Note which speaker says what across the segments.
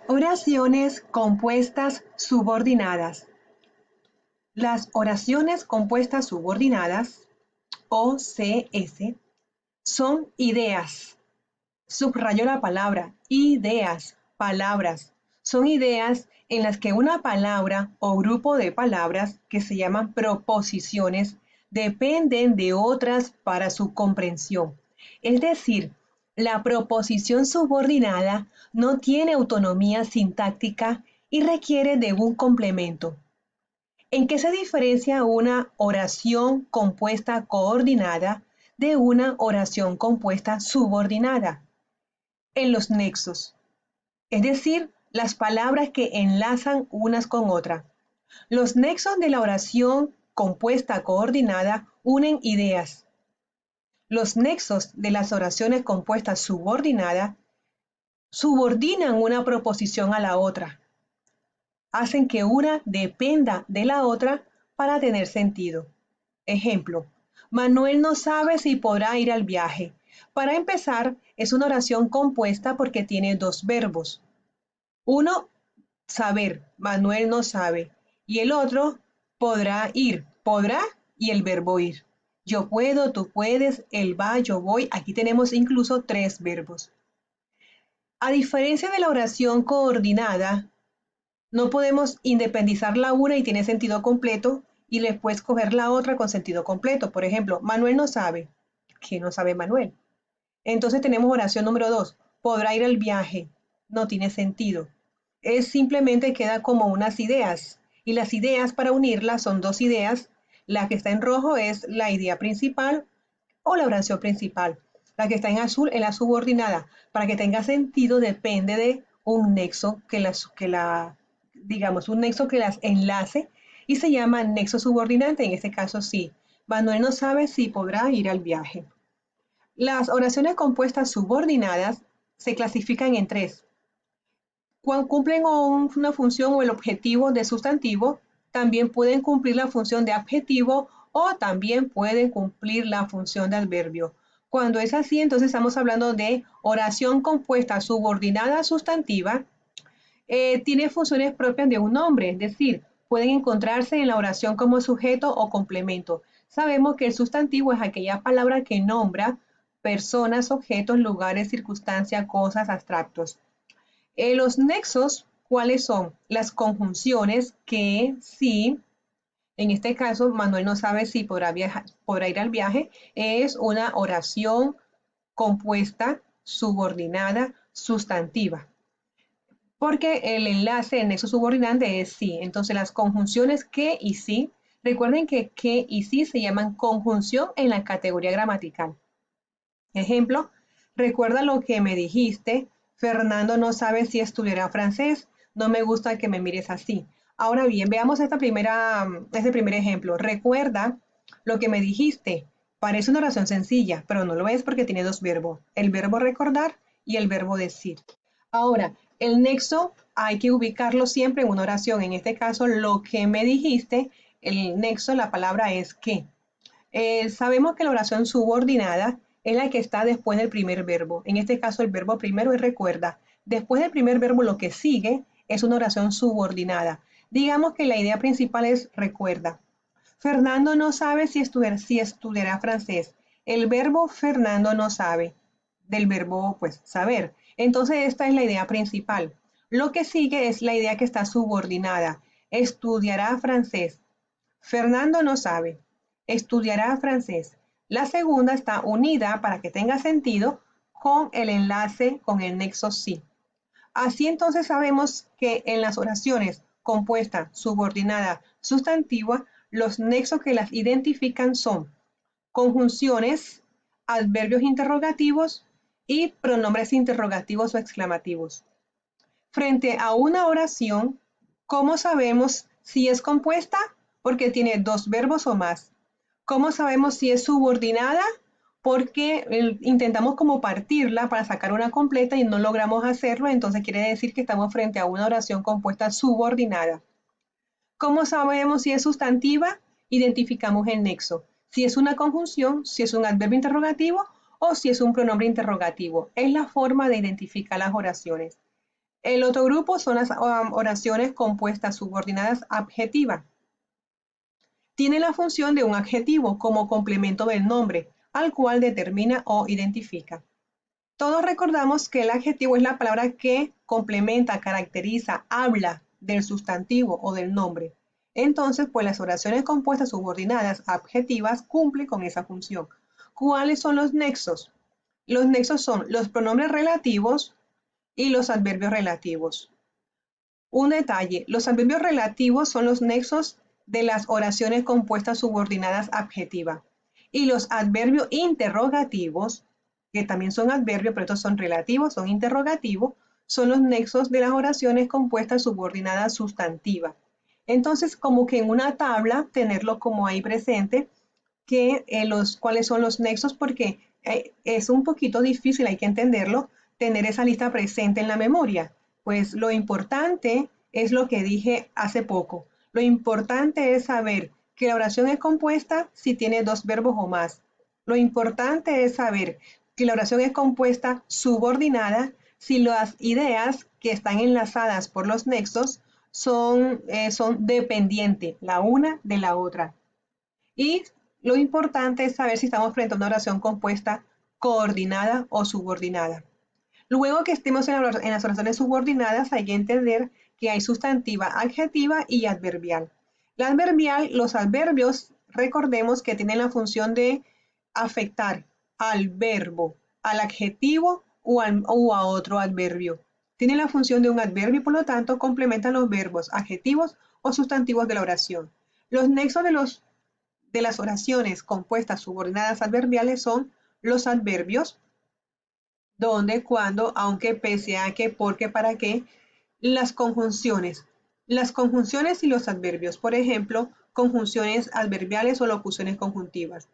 Speaker 1: Oraciones compuestas subordinadas. Las oraciones compuestas subordinadas, OCS, son ideas. Subrayo la palabra, ideas, palabras. Son ideas en las que una palabra o grupo de palabras, que se llaman proposiciones, dependen de otras para su comprensión. Es decir, la proposición subordinada no tiene autonomía sintáctica y requiere de un complemento. ¿En qué se diferencia una oración compuesta coordinada de una oración compuesta subordinada? En los nexos, es decir, las palabras que enlazan unas con otras. Los nexos de la oración compuesta coordinada unen ideas. Los nexos de las oraciones compuestas subordinadas subordinan una proposición a la otra. Hacen que una dependa de la otra para tener sentido. Ejemplo, Manuel no sabe si podrá ir al viaje. Para empezar, es una oración compuesta porque tiene dos verbos. Uno, saber, Manuel no sabe. Y el otro, podrá ir, podrá y el verbo ir. Yo puedo, tú puedes, él va, yo voy. Aquí tenemos incluso tres verbos. A diferencia de la oración coordinada, no podemos independizar la una y tiene sentido completo y después coger la otra con sentido completo. Por ejemplo, Manuel no sabe. ¿Qué no sabe Manuel? Entonces tenemos oración número 2. Podrá ir al viaje. No tiene sentido. Es simplemente queda como unas ideas. Y las ideas para unirlas son dos ideas. La que está en rojo es la idea principal o la oración principal. La que está en azul es la subordinada. Para que tenga sentido depende de un nexo digamos, un nexo que las enlace y se llama nexo subordinante. En este caso sí. Manuel no sabe si podrá ir al viaje. Las oraciones compuestas subordinadas se clasifican en tres. Cuando cumplen una función o el objetivo de sustantivo, también pueden cumplir la función de adjetivo o también pueden cumplir la función de adverbio. Cuando es así, entonces estamos hablando de oración compuesta subordinada sustantiva. Tiene funciones propias de un nombre, es decir, pueden encontrarse en la oración como sujeto o complemento. Sabemos que el sustantivo es aquella palabra que nombra personas, objetos, lugares, circunstancias, cosas, abstractos. Los nexos, ¿cuáles son? Las conjunciones que si, en este caso, Manuel no sabe si podrá ir al viaje, es una oración compuesta, subordinada, sustantiva. Porque el enlace, el nexo subordinante es sí. Entonces las conjunciones que y sí, recuerden que y sí se llaman conjunción en la categoría gramatical. Ejemplo, recuerda lo que me dijiste, Fernando no sabe si estudiará francés, no me gusta que me mires así. Ahora bien, veamos este primer ejemplo. Recuerda lo que me dijiste. Parece una oración sencilla, pero no lo es porque tiene dos verbos. El verbo recordar y el verbo decir. Ahora, el nexo hay que ubicarlo siempre en una oración. En este caso, lo que me dijiste, el nexo, la palabra es que. Sabemos que la oración subordinada es la que está después del primer verbo. En este caso, el verbo primero es recuerda. Después del primer verbo, lo que sigue es una oración subordinada. Digamos que la idea principal es recuerda. Fernando no sabe si estudiará francés. El verbo Fernando no sabe, del verbo pues saber. Entonces esta es la idea principal. Lo que sigue es la idea que está subordinada. Estudiará francés. Fernando no sabe. Estudiará francés. La segunda está unida para que tenga sentido con el enlace con el nexo sí. Así entonces sabemos que en las oraciones compuesta, subordinada, sustantiva, los nexos que las identifican son conjunciones, adverbios interrogativos y pronombres interrogativos o exclamativos. Frente a una oración, ¿cómo sabemos si es compuesta? Porque tiene dos verbos o más. ¿Cómo sabemos si es subordinada? Porque intentamos como partirla para sacar una completa y no logramos hacerlo, entonces quiere decir que estamos frente a una oración compuesta subordinada. ¿Cómo sabemos si es sustantiva? Identificamos el nexo. Si es una conjunción, si es un adverbio interrogativo o si es un pronombre interrogativo. Es la forma de identificar las oraciones. El otro grupo son las oraciones compuestas subordinadas adjetivas. Tiene la función de un adjetivo como complemento del nombre, al cual determina o identifica. Todos recordamos que el adjetivo es la palabra que complementa, caracteriza, habla del sustantivo o del nombre. Entonces, pues las oraciones compuestas subordinadas adjetivas cumplen con esa función. ¿Cuáles son los nexos? Los nexos son los pronombres relativos y los adverbios relativos. Un detalle, los adverbios relativos son los nexos de las oraciones compuestas subordinadas adjetivas. Y los adverbios interrogativos, que también son adverbios, pero estos son relativos, son interrogativos, son los nexos de las oraciones compuestas subordinadas sustantivas. Entonces, como que en una tabla, tenerlo como ahí presente, que cuáles son los nexos, porque es un poquito difícil, hay que entenderlo, tener esa lista presente en la memoria. Pues lo importante es lo que dije hace poco. Lo importante es saber que la oración es compuesta si tiene dos verbos o más. Lo importante es saber que la oración es compuesta subordinada si las ideas que están enlazadas por los nexos son dependientes la una de la otra. Y lo importante es saber si estamos frente a una oración compuesta coordinada o subordinada. Luego que estemos en las oraciones subordinadas, hay que entender que hay sustantiva, adjetiva y adverbial. La adverbial, los adverbios, recordemos que tienen la función de afectar al verbo, al adjetivo o a otro adverbio. Tienen la función de un adverbio y por lo tanto complementan los verbos, adjetivos o sustantivos de la oración. Los nexos de las oraciones compuestas subordinadas adverbiales son los adverbios, donde, cuando, aunque, pese a que, porque, para qué, las conjunciones. Las conjunciones y los adverbios, por ejemplo, conjunciones adverbiales o locuciones conjuntivas.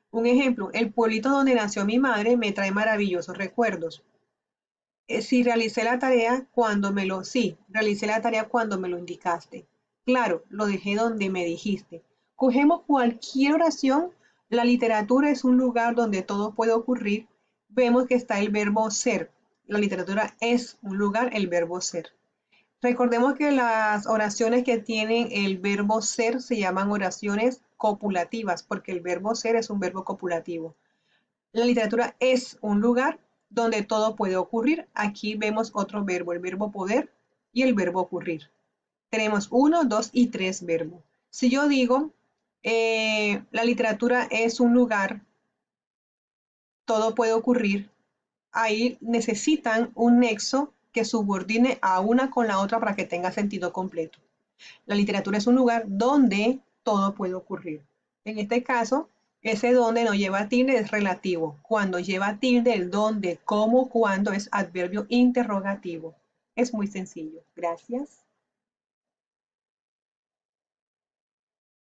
Speaker 1: Un ejemplo, el pueblito donde nació mi madre me trae maravillosos recuerdos. Realicé la tarea cuando me lo indicaste. Claro, lo dejé donde me dijiste. Cogemos cualquier oración, la literatura es un lugar donde todo puede ocurrir. Vemos que está el verbo ser. La literatura es un lugar, el verbo ser. Recordemos que las oraciones que tienen el verbo ser se llaman oraciones copulativas, porque el verbo ser es un verbo copulativo. La literatura es un lugar donde todo puede ocurrir. Aquí vemos otro verbo, el verbo poder y el verbo ocurrir. Tenemos uno, dos y tres verbos. Si yo digo, la literatura es un lugar, todo puede ocurrir, ahí necesitan un nexo que subordine a una con la otra para que tenga sentido completo. La literatura es un lugar donde todo puede ocurrir. En este caso, ese donde no lleva tilde es relativo. Cuando lleva tilde, el donde, cómo, cuándo es adverbio interrogativo. Es muy sencillo. Gracias.